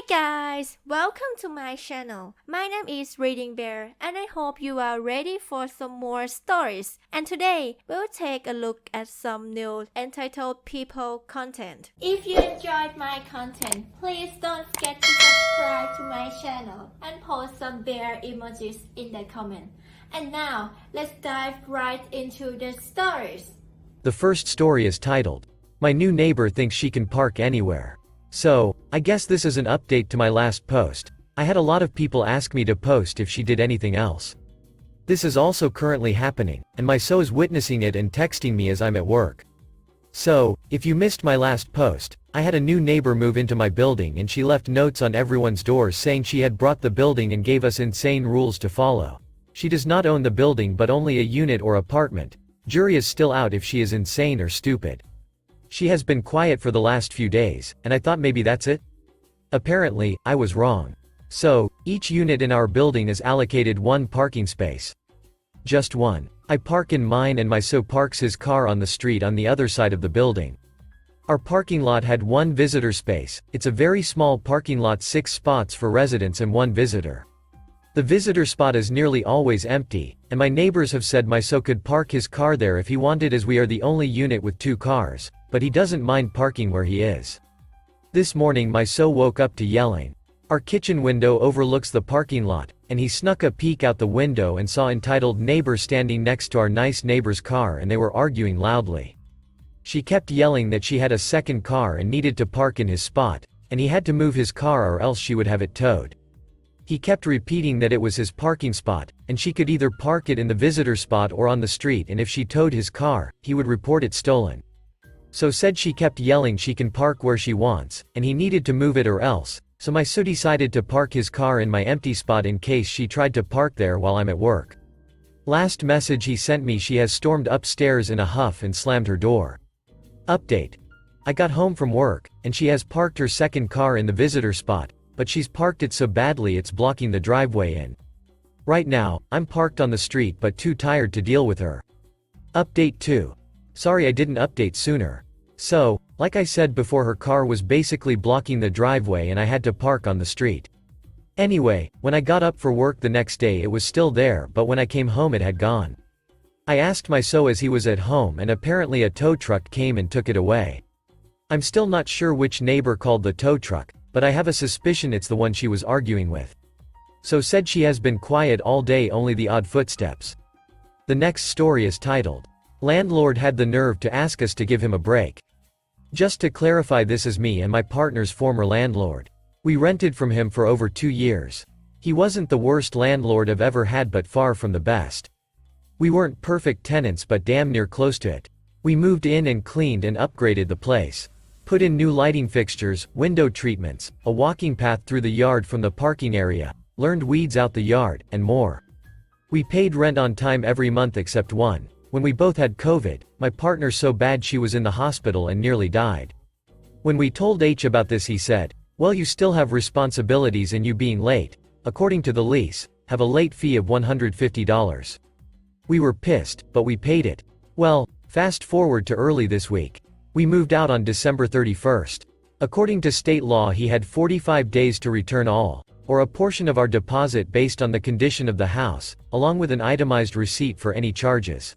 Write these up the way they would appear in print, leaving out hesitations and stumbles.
Guys, welcome to my channel. My name is ReadingBear and I hope you are ready for some more stories. And today, we'll take a look at some new entitled people content. If you enjoyed my content, please don't forget to subscribe to my channel and post some bear emojis in the comment. And now, let's dive right into the stories. The first story is titled, "My New Neighbor Thinks She Can Park Anywhere." So, I guess this is an update to my last post. I had a lot of people ask me to post if she did anything else. This is also currently happening, and my so is witnessing it and texting me as I'm at work. So, if you missed my last post, I had a new neighbor move into my building and she left notes on everyone's doors saying she had brought the building and gave us insane rules to follow. She does not own the building but only a unit or apartment. Jury is still out if she is insane or stupid. She has been quiet for the last few days, and I thought maybe that's it? Apparently, I was wrong. So, each unit in our building is allocated one parking space. Just one. I park in mine and my so parks his car on the street on the other side of the building. Our parking lot had one visitor space. It's a very small parking lot, 6 spots for residents and 1 visitor. The visitor spot is nearly always empty, and my neighbors have said my so could park his car there if he wanted as we are the only unit with 2 cars, but he doesn't mind parking where he is. This morning my so woke up to yelling. Our kitchen window overlooks the parking lot, and he snuck a peek out the window and saw entitled neighbor standing next to our nice neighbor's car and they were arguing loudly. She kept yelling that she had a second car and needed to park in his spot, and he had to move his car or else she would have it towed. He kept repeating that it was his parking spot, and she could either park it in the visitor spot or on the street, and if she towed his car, he would report it stolen. So said she kept yelling she can park where she wants, and he needed to move it or else, so my so decided to park his car in my empty spot in case she tried to park there while I'm at work. Last message he sent me, she has stormed upstairs in a huff and slammed her door. Update. I got home from work, and she has parked her second car in the visitor spot, but she's parked it so badly it's blocking the driveway in. Right now, I'm parked on the street but too tired to deal with her. Update 2. Sorry I didn't update sooner. So, like I said before, her car was basically blocking the driveway and I had to park on the street. Anyway, when I got up for work the next day it was still there, but when I came home it had gone. I asked my so as he was at home and apparently a tow truck came and took it away. I'm still not sure which neighbor called the tow truck, but I have a suspicion it's the one she was arguing with. So said she has been quiet all day, only the odd footsteps. The next story is titled, "Landlord Had the Nerve to Ask Us to Give Him a Break." Just to clarify, this is me and my partner's former landlord. We rented from him for over 2 years. He wasn't the worst landlord I've ever had but far from the best. We weren't perfect tenants but damn near close to it. We moved in and cleaned and upgraded the place. Put in new lighting fixtures, window treatments, a walking path through the yard from the parking area, learned weeds out the yard, and more. We paid rent on time every month except one. When we both had COVID, my partner so bad she was in the hospital and nearly died. When we told H about this he said, "Well, you still have responsibilities and you being late, according to the lease, have a late fee of $150. We were pissed, but we paid it. Well, fast forward to early this week. We moved out on December 31st. According to state law he had 45 days to return all, or a portion of our deposit based on the condition of the house, along with an itemized receipt for any charges.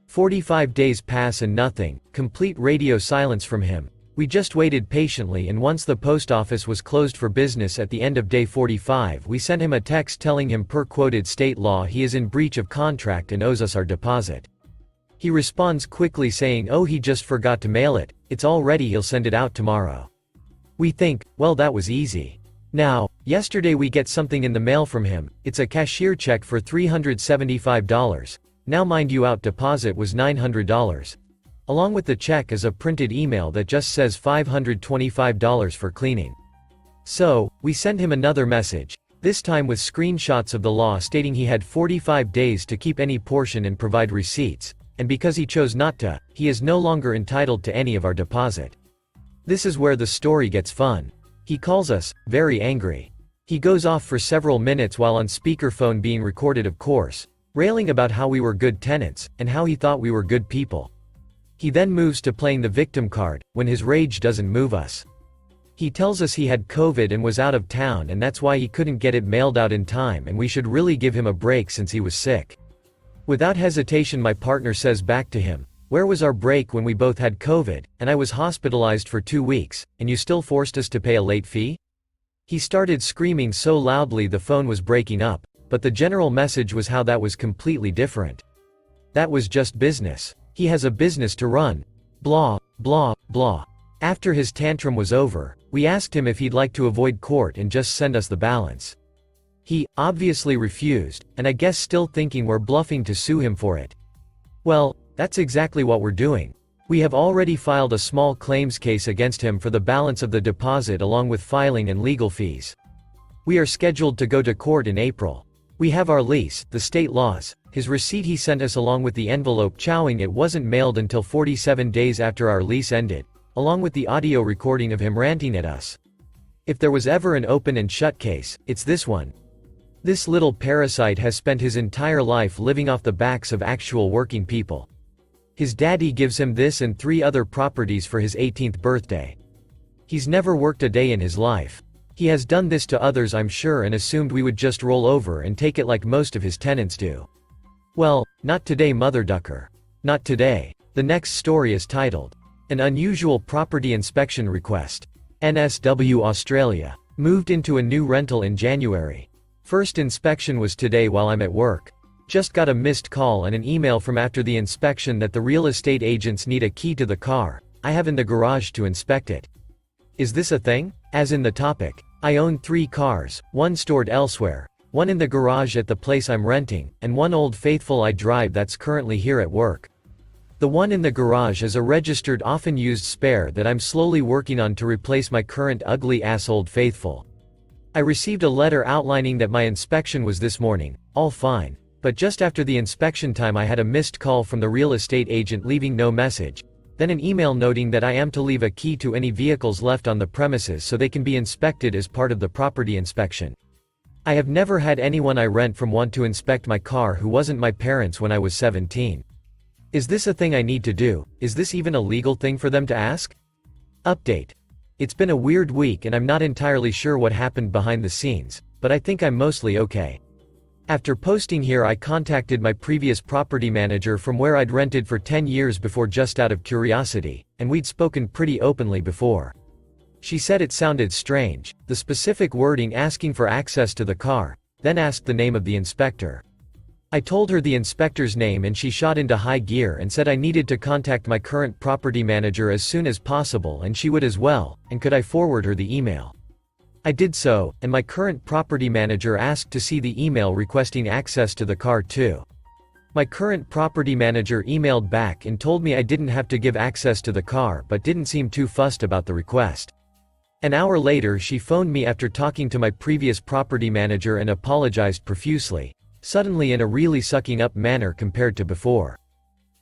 45 days pass and nothing, complete radio silence from him. We just waited patiently, and once the post office was closed for business at the end of day 45 we sent him a text telling him per quoted state law he is in breach of contract and owes us our deposit. He responds quickly saying oh he just forgot to mail it, it's all ready, he'll send it out tomorrow. We think, well that was easy. Now, yesterday we get something in the mail from him, it's a cashier check for $375. Now mind you, out deposit was $900. Along with the check is a printed email that just says $525 for cleaning. So, we send him another message, this time with screenshots of the law stating he had 45 days to keep any portion and provide receipts, and because he chose not to, he is no longer entitled to any of our deposit. This is where the story gets fun. He calls us, very angry. He goes off for several minutes while on speakerphone being recorded of course, railing about how we were good tenants, and how he thought we were good people. He then moves to playing the victim card, when his rage doesn't move us. He tells us he had COVID and was out of town and that's why he couldn't get it mailed out in time and we should really give him a break since he was sick. Without hesitation my partner says back to him, "Where was our break when we both had COVID, and I was hospitalized for 2 weeks, and you still forced us to pay a late fee?" He started screaming so loudly the phone was breaking up, but the general message was how that was completely different. That was just business. He has a business to run. Blah, blah, blah. After his tantrum was over, we asked him if he'd like to avoid court and just send us the balance. He, obviously refused, and I guess still thinking we're bluffing to sue him for it. Well, that's exactly what we're doing. We have already filed a small claims case against him for the balance of the deposit along with filing and legal fees. We are scheduled to go to court in April. We have our lease, the state laws, his receipt he sent us along with the envelope showing it wasn't mailed until 47 days after our lease ended, along with the audio recording of him ranting at us. If there was ever an open and shut case, it's this one. This little parasite has spent his entire life living off the backs of actual working people. His daddy gives him this and 3 other properties for his 18th birthday. He's never worked a day in his life. He has done this to others I'm sure and assumed we would just roll over and take it like most of his tenants do. Well, not today mother ducker. Not today. The next story is titled, An Unusual Property Inspection Request. NSW Australia. Moved into a new rental in January. First inspection was today while I'm at work. Just got a missed call and an email from after the inspection that the real estate agents need a key to the car I have in the garage to inspect it. Is this a thing? As in the topic. I own 3 cars, one stored elsewhere, one in the garage at the place I'm renting, and one Old Faithful I drive that's currently here at work. The one in the garage is a registered often used spare that I'm slowly working on to replace my current ugly ass Old Faithful. I received a letter outlining that my inspection was this morning, all fine, but just after the inspection time I had a missed call from the real estate agent leaving no message, then an email noting that I am to leave a key to any vehicles left on the premises so they can be inspected as part of the property inspection. I have never had anyone I rent from want to inspect my car who wasn't my parents when I was 17. Is this a thing I need to do? Is this even a legal thing for them to ask? Update. It's been a weird week and I'm not entirely sure what happened behind the scenes, but I think I'm mostly okay. After posting here I contacted my previous property manager from where I'd rented for 10 years before just out of curiosity, and we'd spoken pretty openly before. She said it sounded strange, the specific wording asking for access to the car, then asked the name of the inspector. I told her the inspector's name and she shot into high gear and said I needed to contact my current property manager as soon as possible and she would as well, and could I forward her the email. I did so, and my current property manager asked to see the email requesting access to the car too. My current property manager emailed back and told me I didn't have to give access to the car but didn't seem too fussed about the request. An hour later she phoned me after talking to my previous property manager and apologized profusely, suddenly in a really sucking up manner compared to before.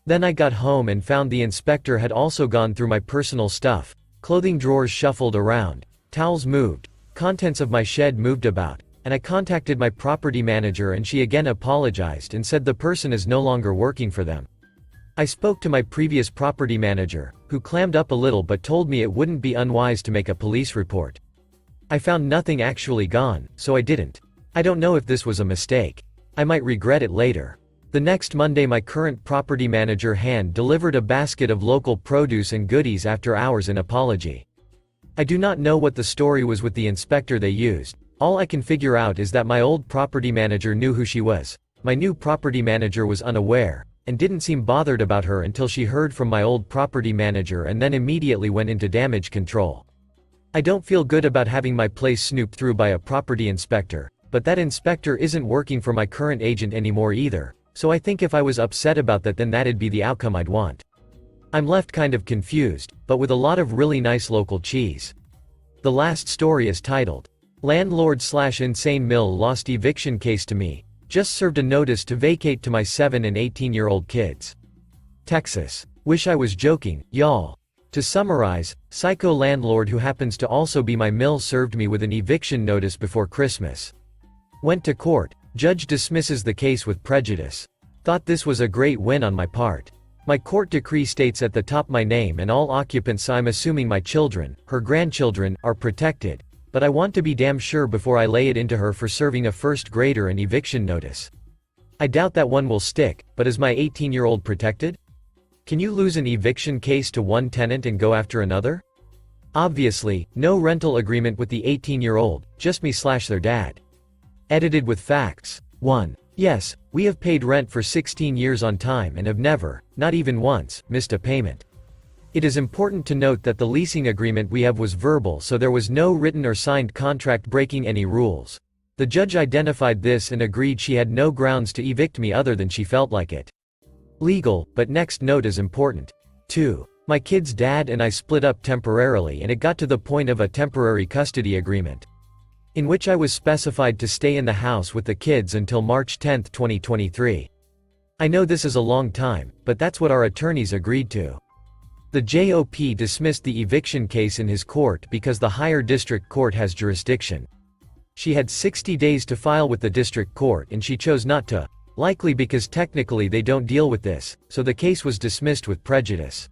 Then I got home and found the inspector had also gone through my personal stuff, clothing drawers shuffled around, towels moved, contents of my shed moved about, and I contacted my property manager and she again apologized and said the person is no longer working for them. I spoke to my previous property manager, who clammed up a little but told me it wouldn't be unwise to make a police report. I found nothing actually gone, so I didn't. I don't know if this was a mistake. I might regret it later. The next Monday my current property manager hand-delivered a basket of local produce and goodies after hours in apology. I do not know what the story was with the inspector they used. All I can figure out is that my old property manager knew who she was. My new property manager was unaware, and didn't seem bothered about her until she heard from my old property manager and then immediately went into damage control. I don't feel good about having my place snooped through by a property inspector, but that inspector isn't working for my current agent anymore either, so I think if I was upset about that then that'd be the outcome I'd want. I'm left kind of confused, but with a lot of really nice local cheese. The last story is titled, Landlord/Insane Mill Lost Eviction Case to Me, just served a notice to vacate to my 7 and 18-year-old kids. Texas. Wish I was joking, y'all. To summarize, psycho landlord who happens to also be my mill served me with an eviction notice before Christmas. Went to court, judge dismisses the case with prejudice. Thought this was a great win on my part. My court decree states at the top my name and all occupants, I'm assuming my children, her grandchildren, are protected, but I want to be damn sure before I lay it into her for serving a first grader an eviction notice. I doubt that one will stick, but is my 18-year-old protected? Can you lose an eviction case to one tenant and go after another? Obviously, no rental agreement with the 18-year-old, just me/their dad. Edited with facts. 1. Yes, we have paid rent for 16 years on time and have never, not even once, missed a payment. It is important to note that the leasing agreement we have was verbal, so there was no written or signed contract breaking any rules. The judge identified this and agreed she had no grounds to evict me other than she felt like it. Legal, but next note is important. 2. My kid's dad and I split up temporarily and it got to the point of a temporary custody agreement, in which I was specified to stay in the house with the kids until March 10, 2023. I know this is a long time, but that's what our attorneys agreed to. The JOP dismissed the eviction case in his court because the higher district court has jurisdiction. She had 60 days to file with the district court and she chose not to, likely because technically they don't deal with this, so the case was dismissed with prejudice.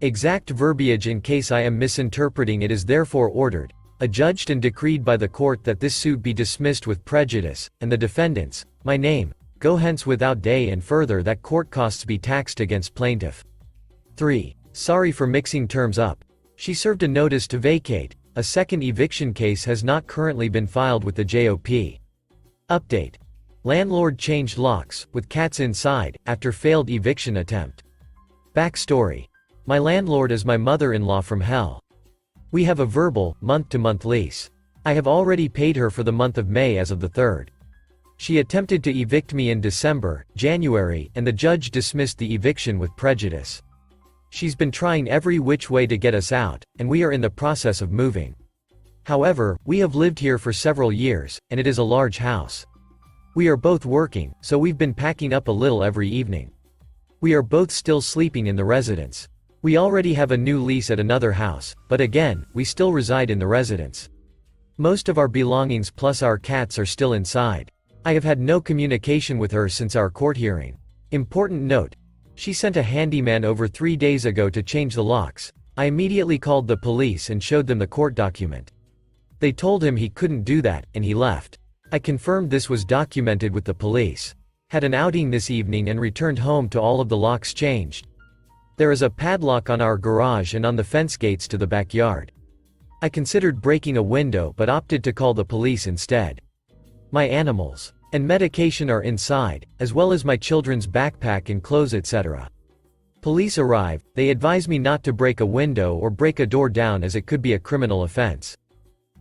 Exact verbiage in case I am misinterpreting it is therefore ordered, adjudged and decreed by the court that this suit be dismissed with prejudice, and the defendants, my name, go hence without day, and further that court costs be taxed against plaintiff. 3. Sorry for mixing terms up. She served a notice to vacate. A second eviction case has not currently been filed with the JOP. Update. Landlord changed locks, with cats inside, after failed eviction attempt. Backstory. My landlord is my mother-in-law from hell. We have a verbal, month-to-month lease. I have already paid her for the month of May as of the 3rd. She attempted to evict me in December, January, and the judge dismissed the eviction with prejudice. She's been trying every which way to get us out, and we are in the process of moving. However, we have lived here for several years, and it is a large house. We are both working, so we've been packing up a little every evening. We are both still sleeping in the residence. We already have a new lease at another house, but again, we still reside in the residence. Most of our belongings plus our cats are still inside. I have had no communication with her since our court hearing. Important note. She sent a handyman over 3 days ago to change the locks. I immediately called the police and showed them the court document. They told him he couldn't do that, and he left. I confirmed this was documented with the police. Had an outing this evening and returned home to all of the locks changed. There is a padlock on our garage and on the fence gates to the backyard. I considered breaking a window but opted to call the police instead. My animals and medication are inside, as well as my children's backpack and clothes etc. Police arrived. They advised me not to break a window or break a door down as it could be a criminal offense.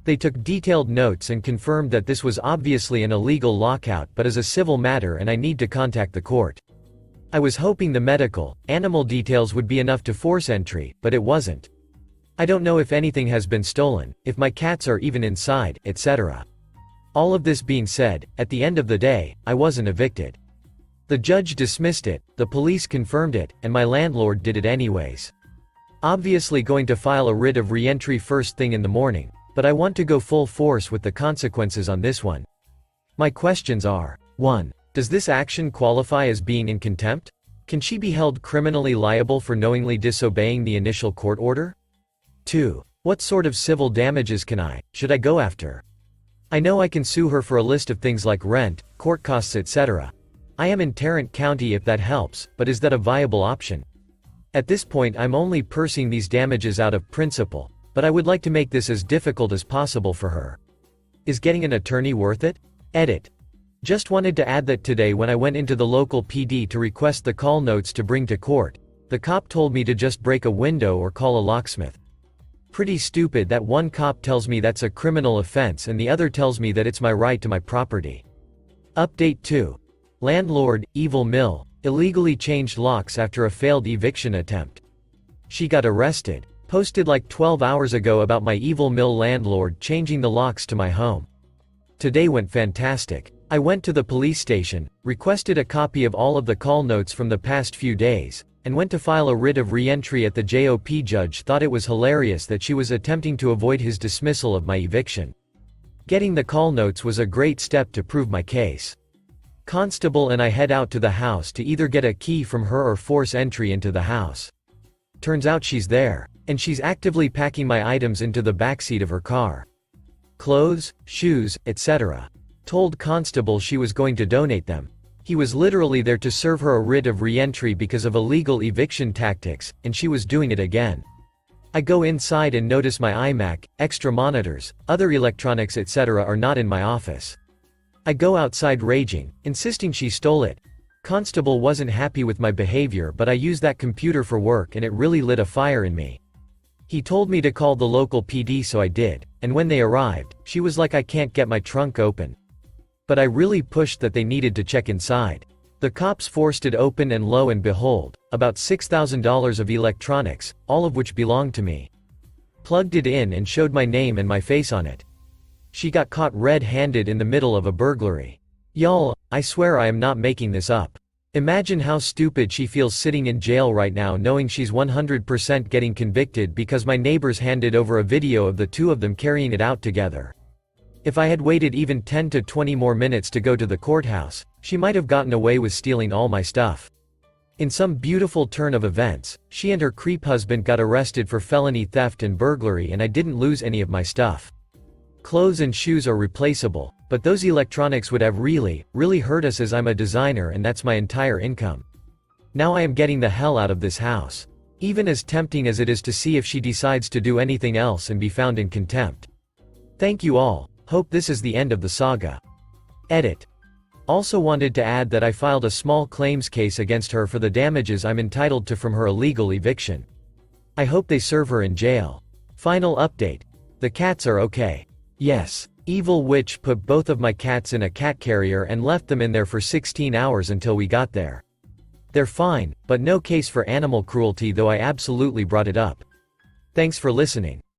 They took detailed notes and confirmed that this was obviously an illegal lockout but is a civil matter and I need to contact the court. I was hoping the medical, animal details would be enough to force entry, but it wasn't. I don't know if anything has been stolen, if my cats are even inside, etc. All of this being said, at the end of the day, I wasn't evicted. The judge dismissed it, the police confirmed it, and my landlord did it anyways. Obviously going to file a writ of re-entry first thing in the morning, but I want to go full force with the consequences on this one. My questions are: 1. Does this action qualify as being in contempt? Can she be held criminally liable for knowingly disobeying the initial court order? 2. What sort of civil damages should I go after? I know I can sue her for a list of things like rent, court costs etc. I am in Tarrant County if that helps, but is that a viable option? At this point I'm only pursing these damages out of principle, but I would like to make this as difficult as possible for her. Is getting an attorney worth it? Edit. Just wanted to add that today when I went into the local PD to request the call notes to bring to court, the cop told me to just break a window or call a locksmith. Pretty stupid that one cop tells me that's a criminal offense and the other tells me that it's my right to my property. Update 2. Landlord, Evil Mill, illegally changed locks after a failed eviction attempt. She got arrested. Posted like 12 hours ago about my Evil Mill landlord changing the locks to my home. Today went fantastic. I went to the police station, requested a copy of all of the call notes from the past few days, and went to file a writ of re-entry at the JOP. Judge thought it was hilarious that she was attempting to avoid his dismissal of my eviction. Getting the call notes was a great step to prove my case. Constable and I head out to the house to either get a key from her or force entry into the house. Turns out she's there, and she's actively packing my items into the backseat of her car. Clothes, shoes, etc. Told Constable she was going to donate them. He was literally there to serve her a writ of re-entry because of illegal eviction tactics, and she was doing it again. I go inside and notice my iMac, extra monitors, other electronics etc. are not in my office. I go outside raging, insisting she stole it. Constable wasn't happy with my behavior, but I used that computer for work and it really lit a fire in me. He told me to call the local PD, so I did, and when they arrived, she was like, I can't get my trunk open. But I really pushed that they needed to check inside. The cops forced it open and lo and behold, about $6,000 of electronics, all of which belonged to me. Plugged it in and showed my name and my face on it. She got caught red-handed in the middle of a burglary. Y'all, I swear I am not making this up. Imagine how stupid she feels sitting in jail right now knowing she's 100% getting convicted because my neighbors handed over a video of the two of them carrying it out together. If I had waited even 10 to 20 more minutes to go to the courthouse, she might have gotten away with stealing all my stuff. In some beautiful turn of events, she and her creep husband got arrested for felony theft and burglary, and I didn't lose any of my stuff. Clothes and shoes are replaceable, but those electronics would have really hurt us, as I'm a designer and that's my entire income. Now I am getting the hell out of this house. Even as tempting as it is to see if she decides to do anything else and be found in contempt. Thank you all, hope this is the end of the saga. Edit. Also wanted to add that I filed a small claims case against her for the damages I'm entitled to from her illegal eviction. I hope they serve her in jail. Final update. The cats are okay. Yes. Evil witch put both of my cats in a cat carrier and left them in there for 16 hours until we got there. They're fine, but no case for animal cruelty, though I absolutely brought it up. Thanks for listening.